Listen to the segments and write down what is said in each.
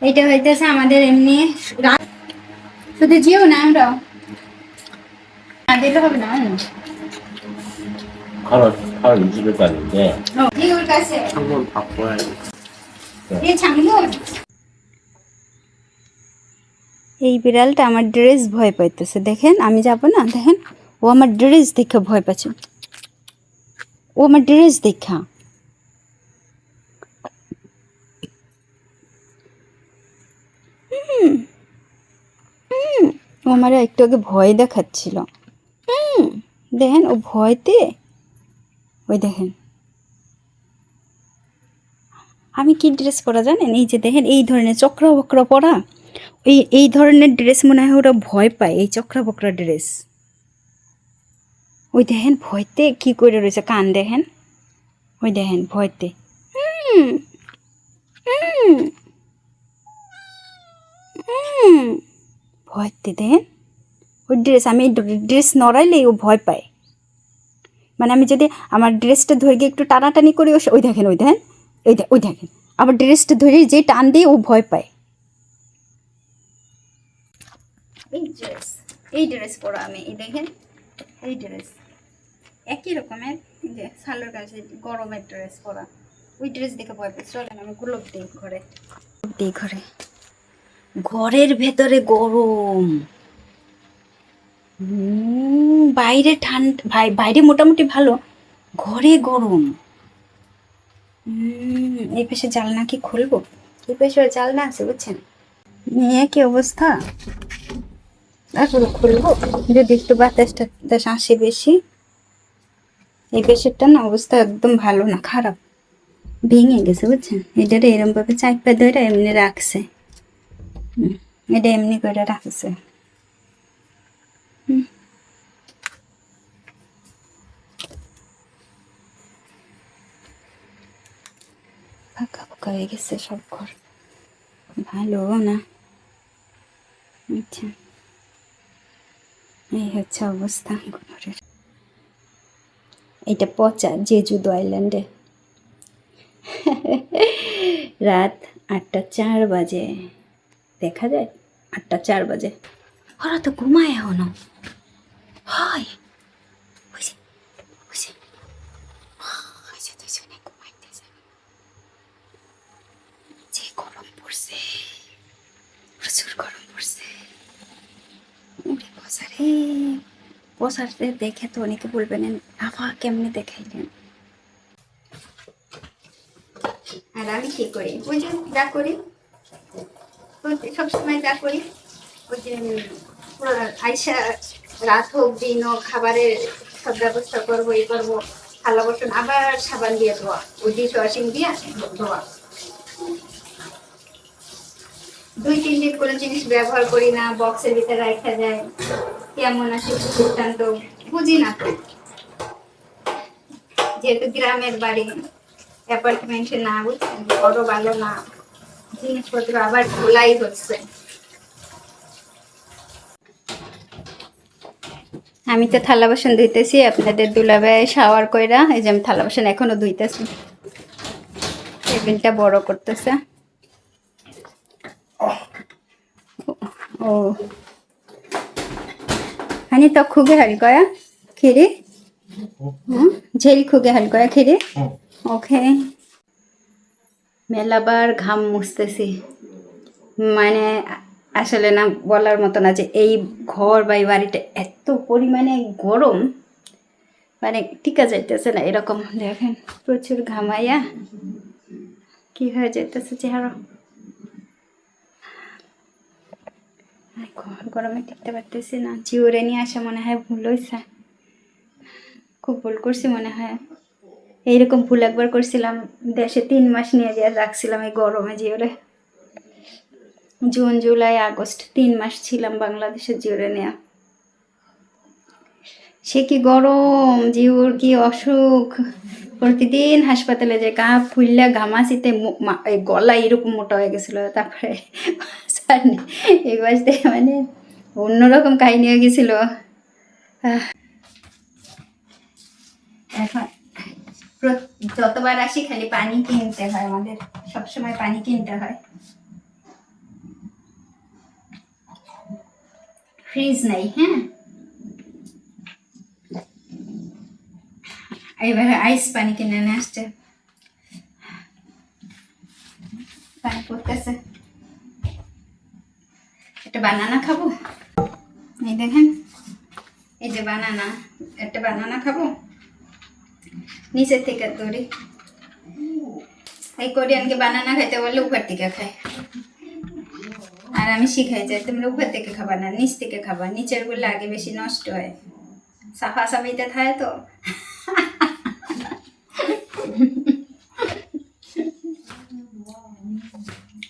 এইটা হইতেছে আমাদের এমনি শুধু জিও না আমরা না দিলে হবে না 칼을 입을 갔는데 জিওর কাছে 창문 바꿔야 돼. এই ছাঙ্গুর এই বিড়ালটা আমার ড্রেস ভয় পাইতেছে দেখেন আমি যাব না দেখেন ও আমার ড্রেস দেখে ভয় পাচ্ছে ও আমার ড্রেস দেখা ও আমার একটু আগে ভয় দেখাচ্ছিল দেখেন ও ভয়তে ওই দেখেন আমি কি ড্রেস পরা জানেন এই যে দেখেন এই ধরনের চক্রা বক্রা পরা এই ধরনের ড্রেস মনে হয় ওরা ভয় পায় এই চক্রা বক্রা ড্রেস ওই দেখেন ভয়তে কি করে রয়েছে কান দেখেন ওই দেখেন ভয়তে ভয়তে দেখেন ওই ড্রেস আমি ড্রেস নড়াইলেই ও ভয় পায় মানে আমি যদি আমার ড্রেসটা ধরে গিয়ে একটু টানাটানি করি ওই দেখেন ওই দেখেন আমার ড্রেসটা ধরে যে টান দিয়ে ও ভয় পায় এই ড্রেস পরা আমি এই দেখেন এই ড্রেস একই রকমের যে সালোয়ার কাছে গরমের ড্রেস পরা ওই ড্রেস দেখে ভয় পাই চলেন আমি গুলো দিই ঘরে ঘরের ভেতরে গরম বাইরে ঠান্ডা বাইরে মোটামুটি ভালো ঘরে গরম এই পাশে জানলা কি খুলবো এই পাশে জানলা আছে বুঝছেন নিয়ে কি অবস্থা তারপরে খুলবো যদি একটু বাতাস আসে বেশি এই পেশেরটা না অবস্থা একদম ভালো না খারাপ ভেঙে গেছে বুঝছেন এটারে এরম ভাবে চাইপা ধরে এমনি রাখছে এটা এমনি করে রাখছে ফাঁকা ফাঁকা হয়ে গেছে সব ঘর ভালো না আচ্ছা এই হচ্ছে অবস্থা ঘরের এটা পচা জেজুদো আইল্যান্ডে রাত 8:04 বাজে দেখা যায় 8:04 বাজে ওরা তো ঘুমায় এখনো হয় যে গরম পড়ছে প্রচুর গরম পড়ছে পসারে দেখে তো অনেকে বলবেন আভা কেমনে দেখাইলেন আর আমি কি করি ওই যে যা করি সবসময় যা করি ওই যে আইসা রাত হোক দিন হোক খাবারের সব ব্যবস্থা করবো এই করবো থালা বসন আবার সাবান দিয়ে ধোয়া ওই ডিশ ওয়াশিং দিয়ে ধোয়া 2-3 দিন কোনো জিনিস ব্যবহার করি না বক্সের ভিতরে রাখা যায় কেমন আছে সিদ্ধান্ত বুঝি না যেহেতু গ্রামের বাড়ি অ্যাপার্টমেন্টে না বুঝছেন বড় ভালো না জিনিসপত্র আবার খোলাই হচ্ছে আমি তো থালা বাসন ধুইতেছি আপনাদের দুলাভাই শাওয়ার কইরা এই যে আমি থালা বাসন এখনো ধুইতেছি টেবিলটা বড় করতেছে ও hani तो खुगे हलकाया खीरे झेल खुगे हलकाया खीरे ওকে মেলাবার ঘাম মুছতেছি মানে আসলে না বলার মতো না যে এই ঘর বা এই বাড়িটা এত পরিমাণে গরম মানে টিকা যাইতেছে না এরকম দেখেন প্রচুর ঘামাইয়া কি হয়ে যাইতেছে চেহারা ঘর গরমে টিকতে পারতেছি না জিওরে নিয়ে আসা মনে হয় ভুল হয়েছে খুব ভুল করছি মনে হয় এইরকম ভুল একবার করছিলাম দেশে 3 মাস নিয়ে যা রাখছিলাম এই গরমে জিওরে জুন জুলাই আগস্ট 3 মাস ছিলাম বাংলাদেশে জিওরে নেয়া সে কি গরম জিওর কি অসুখ প্রতিদিন হাসপাতালে যে গা ফুললা ঘামাসিতে গলা এরকম মোটা হয়ে গেছিল তারপরে এই মাস থেকে মানে অন্যরকম কাহিনী হয়ে গেছিল এখন যতবার আসি খালি পানি কিনতে হয় আমাদের সবসময় পানি কিনতে হয় ফ্রিজ নাই, হ্যাঁ। এবারে আইস পানি কিনে নিয়ে আসছে, পানি পড়তেছে। একটা বানানা খাবো, এই দেখেন, এই যে বানানা, একটা বানানা খাবো, নিচের থেকে ধরি। এই কোরিয়ানকে বানানা খাইতে বললে উপর থেকে খায়, আর আমি শিখাই যাই তোমরা উপর থেকে খাবা না, নিচ থেকে খাবা, নিচের গুলো আগে বেশি নষ্ট হয়, সাফা সাফিতে থাকে তো।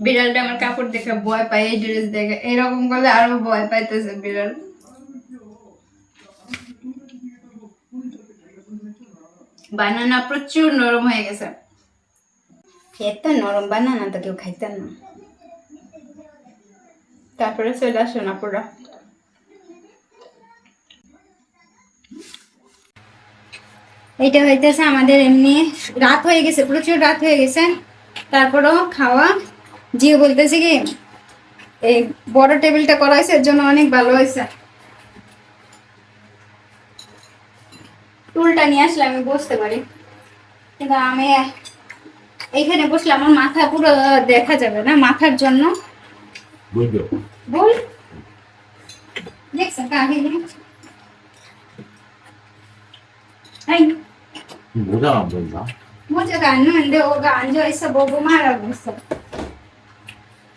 বিড়ালটা আমার কাপড় দেখে ভয় পায়, এই ড্রেস দেখে এরকম করলে আরো ভয় পাইতেছে বিড়াল। বানানা প্রচুর নরম হয়ে গেছে, এত নরম বানানা তো কেউ খাইতেন না। তারপরে চলে আসো না পুরো। এইটা হইতেছে আমাদের এমনি রাত হয়ে গেছে, প্রচুর রাত হয়ে গেছে, তারপরেও খাওয়া। জিও বলতেছে কি এই বড় টেবিলটা করা হয়েছে এর জন্য অনেক ভালো হয়েছে। টুলটা নিয়ে আসলে আমি বসতে পারি, কিন্তু আমি এইখানে বসলে আমার মাথা পুরো দেখা যাবে না, মাথার জন্য। বুঝলো? বল দেখছেন কাহিনী, এই 뭐가 안 보인다? মজা가 안 나는데 ও가 앉아있어 보고 말하고 있어.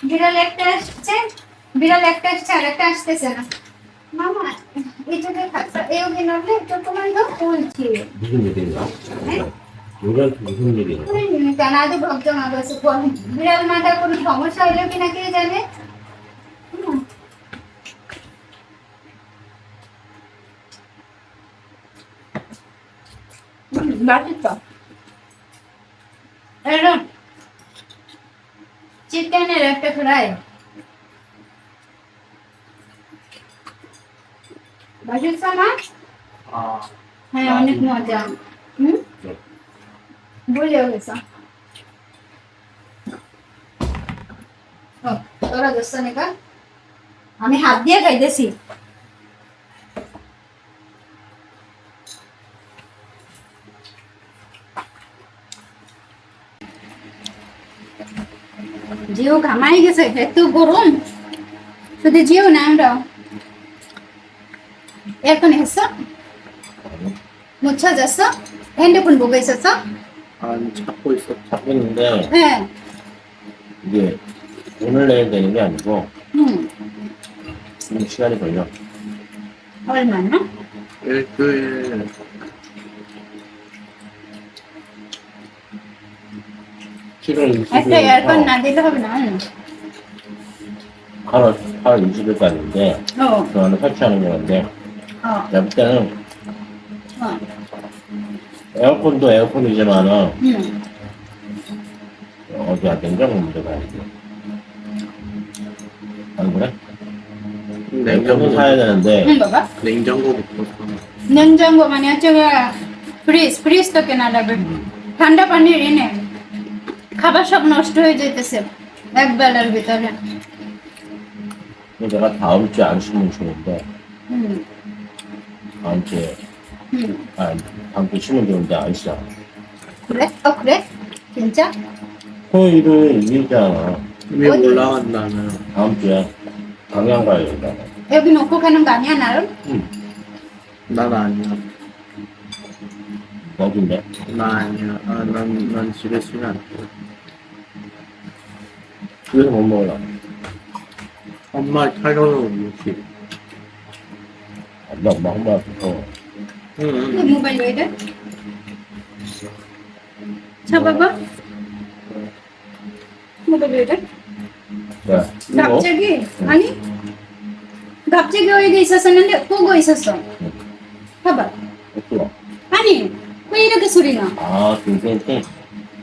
বিড়াল একটা আসছে, বিড়াল একটা আসছে আর একটা আসতেছে না। মামা 이쪽에 가서 여기 넣을래? 조금만 더 옳지. 무슨 일인가? 네? 이건 무슨 일이야? 그러니까 나도 걱정하고 있어. বিড়াল마다 কোনো সমস্যা হলো কিনা কে জানে। 맛있어. এরকম চিকেনের একটা ফ্রাই, 맛있어 না? 아, হ্যাঁ অনেক মজা। হুম, ভুলেও গেছো। ও তোরা দোস্ত নেকা, আমি হাত দিয়ে খাইতেছি। জিও ঘামাই গেছে, এত গরম। শুধু জিও না, আমরাও। এখন এসো মুছা যাচ্ছ, 핸드폰 보고 있었어? 아니 찾고 있어. 찾고 있는데 হ্যাঁ। 이게 오늘 내일 되는 게 아니고 হুম, 좀 시간이 걸려. 얼마나? 일주일. 칠월 একটা এয়ারকন 20일부터 না দিলে হবে না। 8월 20일까지인데 ও 그거는 설치하는 건데 어 내가 볼 때는 어 에어컨도 에어컨이지만은 응 어디야 냉장고 문제가 아니지. 안 그래? 냉장고 사야 되는데 응 বাবা, 냉장고부터 사. 냉장고 মানে হচ্ছে ফ্রিজ তো কেনা লাগবে। ঠান্ডা পানির এনে খাবার সব নষ্ট হয়ে যাইতেছে এক বেলার ভিতরে। 내가 다음 주에 안 쉬면 좋은데 হুম 다음 주에 হুম 다음 주에 쉬면 좋은데 안 쉬어. 그래? 어 그래? 진짜? 토요일은 일이잖아. 왜 올라간다는 다음 주에 강양 가야 된다고. 여기 놓고 가는 거 아니야 나를? 응. 난 아니야. 어딘데? 나 아니야. 난 집에 쉬면 안 돼. 집에서 못 먹으려. 엄마 차려놓은 음식. 엄마 무서워. 응. 그 모바일 왜 이래? 잡아봐. 모바일 왜 이래? 왜? 이거? 갑자기 아니 갑자기 여기 있었었는데 보고 있었어. 봐봐. 없어. 아니 왜 이렇게 소리 나? 아, 띵띵띵.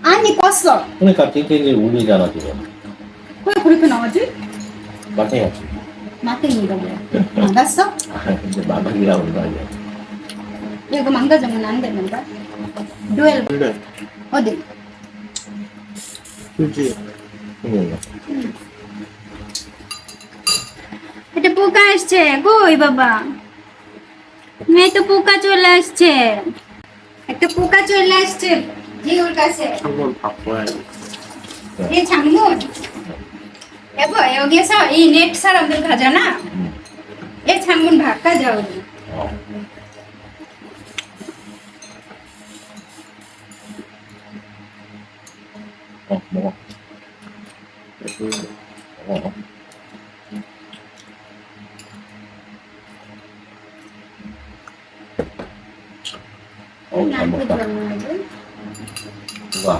아니 껐어. 그러니까 띵띵이 울리잖아, 지금. 왜 그렇게 나오지? 마탱이야. 마탱이가 뭐야? 망갔어? 아, 근데 마탱이라고 그런 거 아니야. 이거 망가지면 안 되는데. 듀엘 근데 어디? 굳이 그러니까. এটা পোকা আসছে কই বাবা, এই তো পোকা চলে আসছে, একটা পোকা চলে আসছে জিওর কাছে। 창문 바꿔야지. ये 창문 देखो 여기 서 이 네트 사람들 가잖아. 얘 창문 바꿔줘. 어. 먹어. 먹어. 잘 먹다. 누가?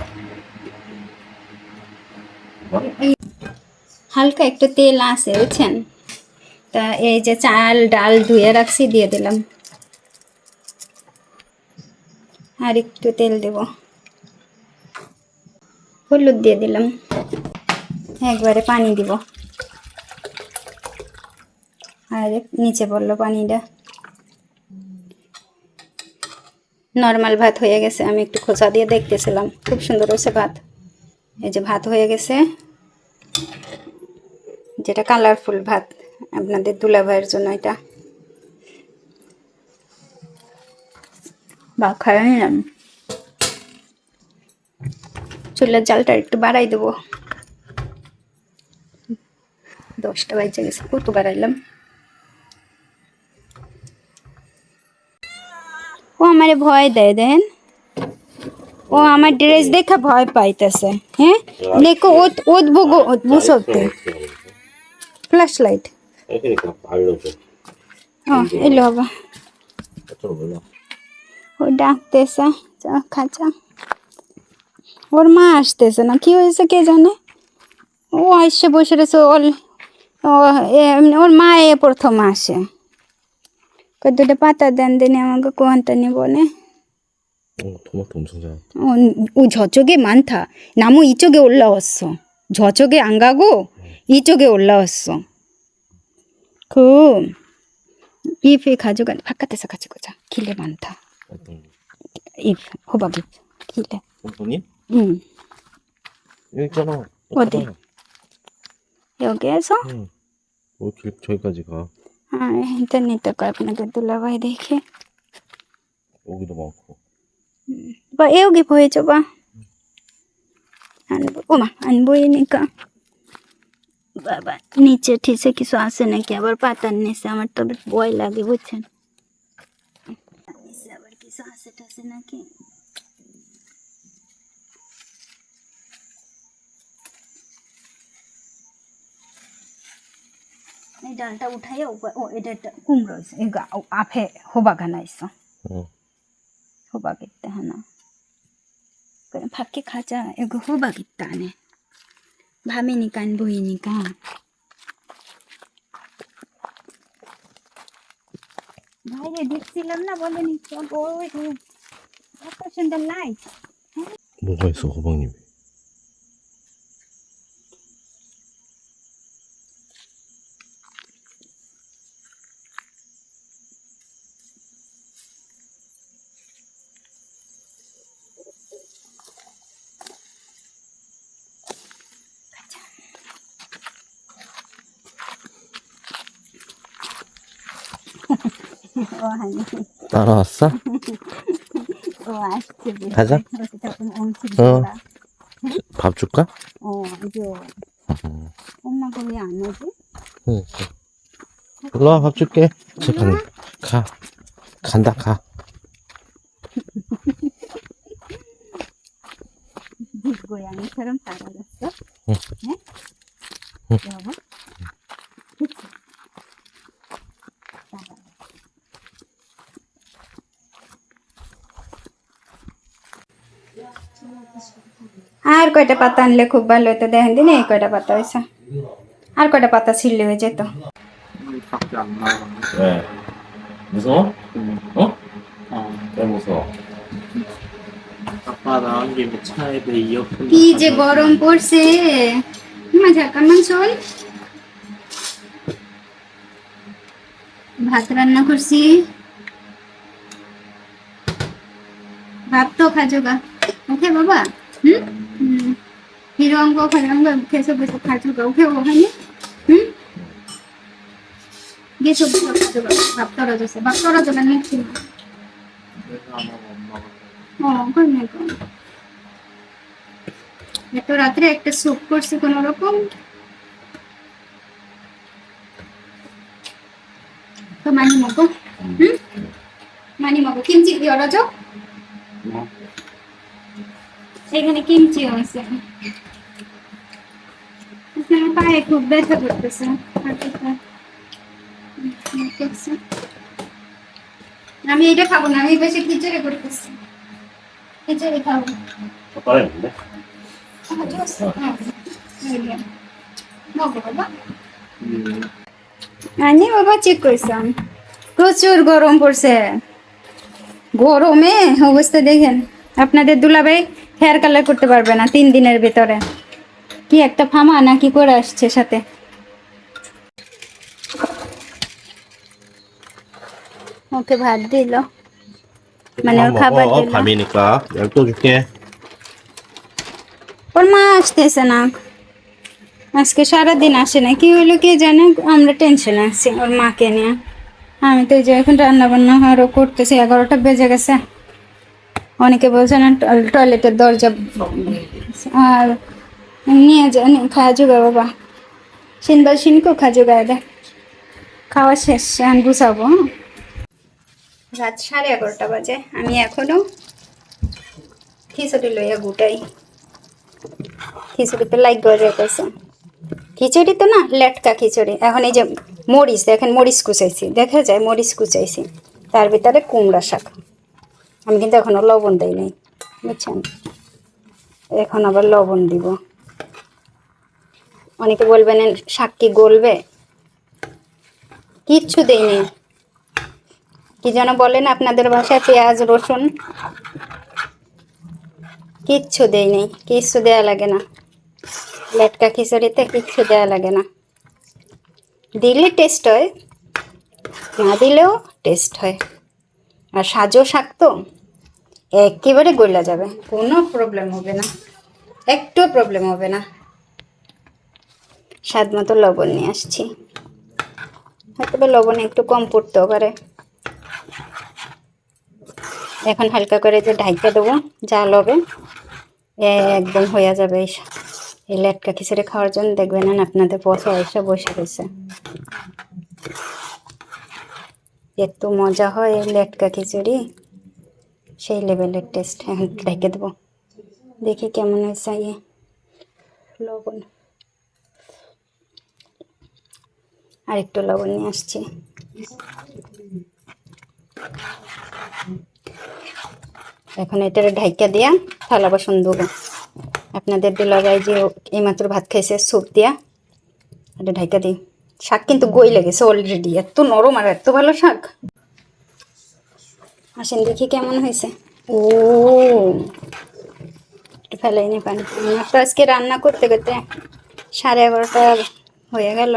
হালকা একটু তেল আছে বুঝছেন, তা এই যে চাল ডাল ধুয়ে রাখছি দিয়ে দিলাম, আর একটু তেল দেব, হলুদ দিয়ে দিলাম, একবারে পানি দিব, আর নিচে পড়লো পানিটা। নর্মাল ভাত হয়ে গেছে, আমি একটু খোঁচা দিয়ে দেখতেছিলাম, খুব সুন্দর হয়েছে ভাত। এই যে ভাত হয়ে গেছে, যেটা কালারফুল ভাত আপনাদের দুলাভাইয়ের জন্য এটা বা খাই নিলাম। চুলার জালটা একটু বাড়াই দেবো, 10টা বাজে গেছে, কত বাড়াইলাম। ও আমারে ভয় দেয় দেন, ও আমার ড্রেস দেখে ভয় পাইতেছে। হ্যাঁ দেখো ওত বুঝতে ফ্ল্যাশ লাইট 그러니까 알려줘. এলো বাবা, 어쩌고 몰라. ও ডাকতেছে চা খাচা, ওর মা আসতেছে না, কি হয়েছে কে জানে, ও আসছে বসে রয়েছে, ওর মা এ প্রথম আসে, দুটো পাতা দেন দিনে আমাকে কোয়ান্টা নিব নে। 토마토 엄청 잘. 오 저쪽에 많다. 나무 이쪽에 올라왔어. 저쪽에 안 가고 이쪽에 올라왔어. 그 잎에 가져가, 바깥에서 가지고 자. 길래 많다. 어떤 잎, 호박잎. 길래. pompon이? 응. 여기 있잖아. 어디? 여기에서? 응. 왜 길 저기까지 가? 아, 인터넷 거 আপনাকে 둘러봐야 দেখে. 여기도 많고. 봐, 여기 보여줘 봐. ওমা আন বইনিকা বাবা, নিচে ঠিসে কিছু আছে নাকি আবার পাতার নিচে, আমার তো ভয় লাগে বুঝছেন, নিচে আবার কিছু আছে টাছে নাকি। এই ডালটা উঠাইয়া ও এটা একটা কুমড়ো হয়েছে, এই আফে হোবা গানাইছ, 응. 호박 있다 하나. 그럼 밖에 가자. 여기 호박 있다 안에. 밤이니까 안 보이니까. বাইরে দেখছিলাম না বলেন, ওই এত সুন্দর লাইট। 뭐가 있어 호박잎이? ও হানি 따라왔어? ও আসছে, 가자. 조금 엄청 어. 좋아. 밥 줄까? 이제 엄마가 왜 안 오지? 응. 일로 와, 밥 줄게. 잠깐 가. 간다 가. 네 고양이처럼 따라갔어? 응. 네? 응. 여보? 그치? 따라가. আর কয়টা পাতা আনলে খুব ভালো হতো, দেখেন দিন এই কয়টা পাতা হয়েছে, আর কয়টা পাতা ছিঁড়লে হয়ে যেত। 밖에 안 나가. 왜? 무서워? 응. 어? 어. 왜 무서워? 아빠 나온 김에 차에도 이어폰. কি যে গরম পড়ছে, মজা কেমন চল। ভাত রান্না করছি, ভাত তো খাজোগা, ওকে বাবা। 이런 거 그런 거 계속 계속 가져가, 오케이 오하니? 응? কিছু ভাব করা যাচ্ছে ভাব করা যাবে না কি 내가 안 하고 엄마가 그러니까 এত রাত্রে একটা স্যুপ করছি কোন রকম তো মানি মগো মানি মগো কিমচি দিয়ে রাজো 뭐? এখানে কিমচি আছে আপনার পায়ে খুব ব্যথা করতেছে আমি এটা খাবো না আমি বেশি খিচুড়ি করতেছি খিচুড়ি খাবো 빠른데? আনি বাবা চেক করছিলাম প্রচুর গরম পড়ছে গরমে অবস্থা দেখেন আপনাদের দুলাভাই হেয়ার কালার করতে পারবে না 3 দিনের ভিতরে কি একটা ফামা নাকি করে আসছে সাথে ওকে ভাত দিল মানে ওর খাবার দিল 밤이니까 12 줄게. ওর মা আসতেছে না আজকে সারাদিন আসে না কি হইলো কে জানে আমরা টেনশনে আছি ওর মাকে নিয়ে আমি তো এই যে এখন রান্না বান্না আরও করতেছি 11টা বেজে গেছে অনেকে বলছে না টয়লেটের দরজা আর নিয়ে যা খাওয়া জোগা বাবা সিনবার সিনকেও খাওয়া জোগায় দেয় খাওয়া শেষ আমি গুছাবো রাত 11:30 বাজে আমি এখনো খিচুড়ি লইয়া গুটাই খিচুড়িতে লাইক গজে কইছে খিচুড়ি তো না লেটকা খিচুড়ি এখন এই যে মরিচ দেখেন মরিচ কুচাইছি দেখা যায় মরিচ কুচাইছি তার ভিতরে কুমড়া শাক আমি কিন্তু এখনো লবণ দেই নাই বুঝছেন এখন আবার লবণ দিব অনেকে বলবেন শাক কি গলবে কিচ্ছু দেইনি কি যেন বলেন আপনাদের ভাষায় পেঁয়াজ রসুন কিচ্ছু দেইনি কিচ্ছু দেয়া লাগে না লেটকা খিচুড়িতে কিচ্ছু দেয়া লাগে না দিলে টেস্ট হয় না দিলেও টেস্ট হয় আর সাজো শাক তো একেবারে গলা যাবে কোনো প্রবলেম হবে না একটু প্রবলেম হবে না স্বাদ মতো লবণ নিয়ে আসছি হয়তো লবণ একটু কম পড়তেও পারে এখন হালকা করে যে ঢাইকা দেবো জাল হবে একদম হয়ে যাবে এই লেটকা খিচুড়ি খাওয়ার জন্য দেখবেন না আপনাদের পয়সা এসে বসে রয়েছে এত মজা হয় এই লেটকা খিচুড়ি সেই লেভেলের টেস্ট এখন ঢেকে দেবো দেখি কেমন হয়েছে ইয়ে লবণ আর একটু লবণ নিয়ে আসছি এখন এটা ঢাইকা দিয়া থালা বাসন দেবো আপনাদের দুলাভাই যে এইমাত্র ভাত খাইছে স্যুপ দিয়া এটা ঢাইকা দিই শাক কিন্তু গই লেগেছে অলরেডি এত নরম আর এত ভালো শাক আসেন দেখি কেমন হয়েছে ও একটু ফেলাই নি পানি আমার তো আজকে রান্না করতে করতে 11:30 হয়ে গেল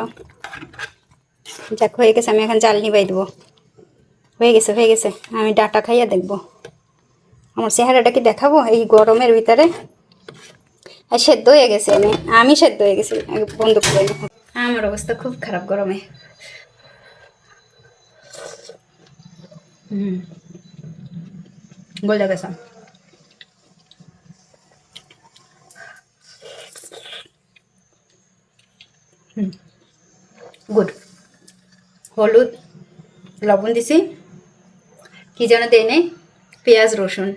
যাক হয়ে গেছে আমি এখন জাল নিবাই দেবো হয়ে গেছে আমি ডাটা খাইয়া দেখবো আমার চেহারাটা কি দেখাবো এই গরমের ভিতরে আর সেদ্ধ হয়ে গেছে আমি সেদ্ধ হয়ে গেছি বন্ধ করে আমার অবস্থা খুব খারাপ গরমে গলে গেছে গুড হলুদ লবণ দিছি কি যেন দেয় নেই পেঁয়াজ রসুন